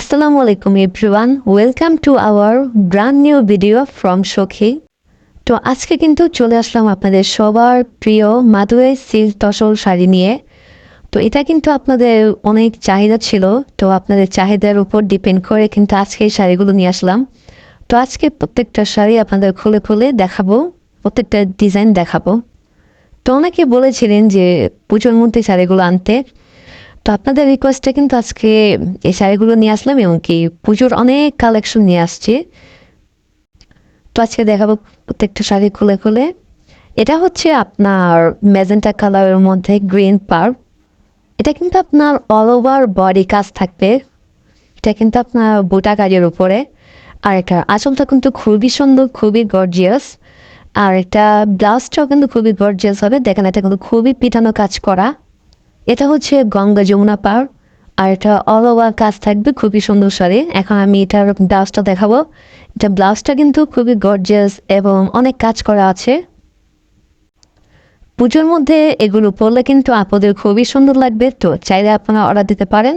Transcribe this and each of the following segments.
Assalamu alaikum everyone. Welcome to our brand new video from Shokhi. তো আজকে কিন্তু চলে আসলাম আপনাদের সবার প্রিয় মাদুরাই সিল্ক তসর শাড়ি নিয়ে। তো এটা কিন্তু আপনাদের অনেক চাহিদা ছিল, তো আপনাদের চাহিদার উপর ডিপেন্ড করে কিন্তু আজকে এই শাড়িগুলো নিয়ে আসলাম। তো আজকে প্রত্যেকটা শাড়ি আপনাদের খুলে খুলে দেখাবো, প্রত্যেকটা ডিজাইন দেখাবো। তো অনেকে বলেছিলেন যে পুজোর মধ্যে শাড়িগুলো আনতে, তো আপনাদের রিকোয়েস্টে কিন্তু আজকে এই শাড়িগুলো নিয়ে আসলাম এবং কি পুজোর অনেক কালেকশন নিয়ে আসছি। তো আজকে দেখাবো প্রত্যেকটা শাড়ি খুলে খুলে। এটা হচ্ছে আপনার ম্যাজেন্টা কালারের মধ্যে গ্রিন পার। এটা কিন্তু আপনার অল ওভার বডি কাজ থাকবে। এটা কিন্তু আপনার বুটা কাজের উপরে। আর এটা আঁচলটা কিন্তু খুবই সুন্দর, খুবই গর্জিয়াস। আর এটা ব্লাউজটাও কিন্তু খুবই গর্জিয়াস হবে। দেখেন এটা কিন্তু খুবই পিটানো কাজ করা। এটা হচ্ছে গঙ্গা যমুনা পার। আর এটা অল ওভার কাজ থাকবে, খুবই সুন্দর শাড়ি। এখন আমি এটার ব্লাউজটা দেখাবো। এটা ব্লাউজটা কিন্তু খুবই গর্জিয়াস এবং অনেক কাজ করা আছে। পুজোর মধ্যে এগুলো পরলে কিন্তু আপনাদের খুবই সুন্দর লাগবে। তো চাইলে আপনারা অর্ডার দিতে পারেন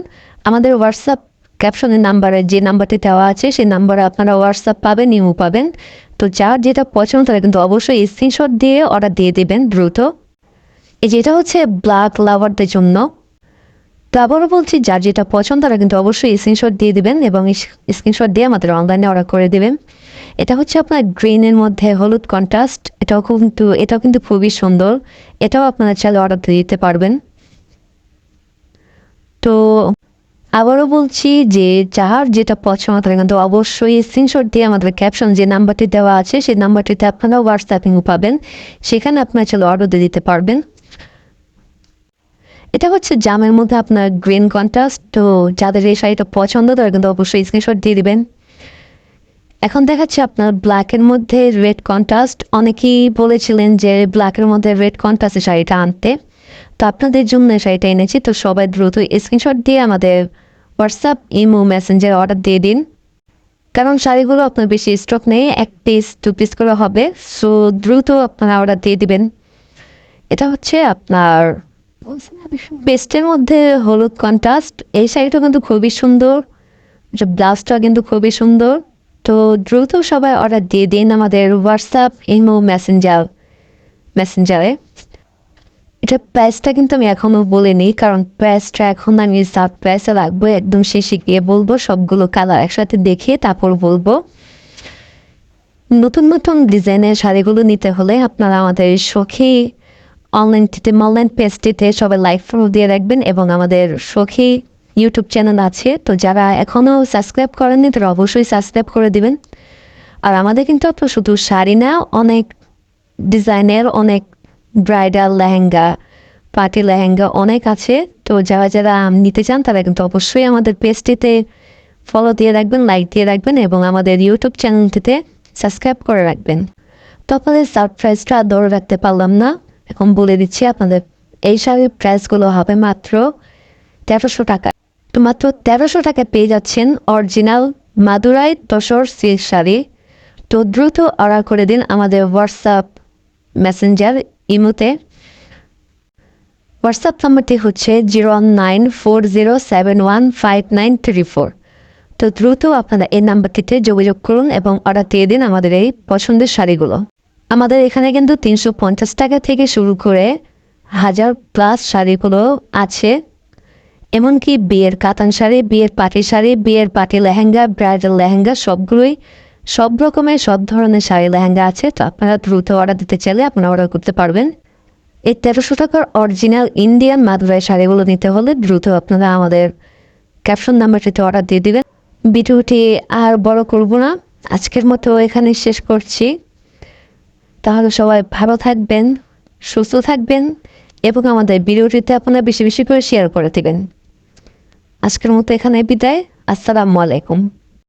আমাদের হোয়াটসঅ্যাপ ক্যাপশনের নাম্বারে, যে নাম্বারটি দেওয়া আছে সেই নাম্বারে আপনারা হোয়াটসঅ্যাপ পাবেন, ইমো পাবেন। তো যার যেটা পছন্দ তারা কিন্তু অবশ্যই স্ক্রিনশট দিয়ে অর্ডার দিয়ে দেবেন দ্রুত। এই যেটা হচ্ছে ব্ল্যাক লাভারদের জন্য। তো আবারও বলছি, যার যেটা পছন্দ তারা কিন্তু অবশ্যই স্ক্রিনশট দিয়ে দিবেন এবং স্ক্রিনশট দিয়ে আমাদের অনলাইনে অর্ডার করে দেবেন। এটা হচ্ছে আপনার গ্রিনের মধ্যে হলুদ কন্ট্রাস্ট। এটাও কিন্তু খুবই সুন্দর। এটাও আপনারা চাইলে অর্ডার দিয়ে দিতে পারবেন। তো আবারও বলছি যে যার যেটা পছন্দ তারা কিন্তু অবশ্যই স্ক্রিনশট দিয়ে আমাদের ক্যাপশন যে নাম্বারটি দেওয়া আছে সেই নাম্বারটিতে আপনারা হোয়াটসঅ্যাপিং পাবেন, সেখানে আপনারা চাইলে অর্ডার দিয়ে দিতে পারবেন। এটা হচ্ছে জামের মধ্যে আপনার গ্রিন কন্ট্রাস্ট। তো যাদের এই শাড়িটা পছন্দ তারা কিন্তু অবশ্যই স্ক্রিনশট দিয়ে দিবেন। এখন দেখাচ্ছে আপনার ব্ল্যাকের মধ্যে রেড কন্ট্রাস্ট। অনেকেই বলেছিলেন যে ব্ল্যাকের মধ্যে রেড কন্ট্রাস্টের শাড়িটা আনতে, তো আপনাদের জন্য শাড়িটা এনেছি। তো সবাই দ্রুত স্ক্রিনশট দিয়ে আমাদের হোয়াটসঅ্যাপ, ইমো, মেসেঞ্জার অর্ডার দিয়ে দিন, কারণ শাড়িগুলো আপনার বেশি স্টক নেই, 1 পিস 2 পিস করে হবে। সো দ্রুত আপনারা অর্ডার দিয়ে দিবেন। এটা হচ্ছে আপনার পেস্টের মধ্যে হলুদ কন্ট্রাস্ট। এই শাড়িটা কিন্তু খুবই সুন্দর, ব্লাউজটা কিন্তু খুবই সুন্দর। তো দ্রুত সবাই অর্ডার দিয়ে দিন আমাদের হোয়াটসঅ্যাপ, ইমো, মেসেঞ্জারে। এটা প্রাইসটা কিন্তু আমি এখনও বলিনি, কারণ প্রাইসটা এখন আমি সাত প্রাইসে রাখবো, একদম শেষে গিয়ে বলবো। সবগুলো কালার একসাথে দেখিয়ে তারপর বলবো। নতুন নতুন ডিজাইনের শাড়িগুলো নিতে হলে আপনারা আমাদের সখী অনলাইন পেজটিতে সবাই লাইক ফলো দিয়ে রাখবেন এবং আমাদের সখী ইউটিউব চ্যানেল আছে, তো যারা এখনও সাবস্ক্রাইব করেননি তারা অবশ্যই সাবস্ক্রাইব করে দিবেন। আর আমাদের কিন্তু তো শুধু শাড়ি না, অনেক ডিজাইনের, অনেক ব্রাইডাল লেহেঙ্গা, পার্টি লেহেঙ্গা অনেক আছে। তো যারা যারা নিতে চান তারা কিন্তু অবশ্যই আমাদের পেজটিতে ফলো দিয়ে রাখবেন, লাইক দিয়ে রাখবেন এবং আমাদের ইউটিউব চ্যানেলটিতে সাবস্ক্রাইব করে রাখবেন। তো আপনাদের সারপ্রাইজটা ধরে রাখতে পারলাম না, এখন বলে দিচ্ছি আপনাদের। এই শাড়ির প্রাইসগুলো হবে মাত্র 1300 টাকা। তো মাত্র 1300 টাকা পেয়ে যাচ্ছেন অরিজিনাল মাদুরাই তসর সিল্ক শাড়ি। তো দ্রুত অর্ডার করে দিন আমাদের হোয়াটসঅ্যাপ, মেসেঞ্জার, ইমোতে। হোয়াটসঅ্যাপ নাম্বারটি হচ্ছে 01940715934। তো দ্রুত আপনারা এই নাম্বারটিতে যোগাযোগ করুন এবং অর্ডার দিয়ে দিন আমাদের এই পছন্দের শাড়িগুলো। আমাদের এখানে কিন্তু 350 টাকা থেকে শুরু করে 1000+ শাড়িগুলো আছে। এমনকি বিয়ের কাতান শাড়ি, বিয়ের পাটি শাড়ি, বিয়ের পাটি লেহেঙ্গা, ব্রাইডাল লেহেঙ্গা, সব রকমের সব ধরনের শাড়ি লেহেঙ্গা আছে। তো আপনারা দ্রুত অর্ডার দিতে চাইলে আপনারা অর্ডার করতে পারবেন। এই 1300 টাকার অরিজিনাল ইন্ডিয়ান মাদুরাই শাড়িগুলো নিতে হলে দ্রুত আপনারা আমাদের ক্যাপশন নাম্বারটিতে অর্ডার দিয়ে দেবেন। ভিডিওটি আর বড় করব না, আজকের মতো এখানে শেষ করছি। তাহলে সবাই ভালো থাকবেন, সুস্থ থাকবেন এবং আমাদের ভিডিওটিতে আপনারা বেশি বেশি করে শেয়ার করে দেবেন। আজকের মতো এখানে বিদায়। আসসালামু আলাইকুম।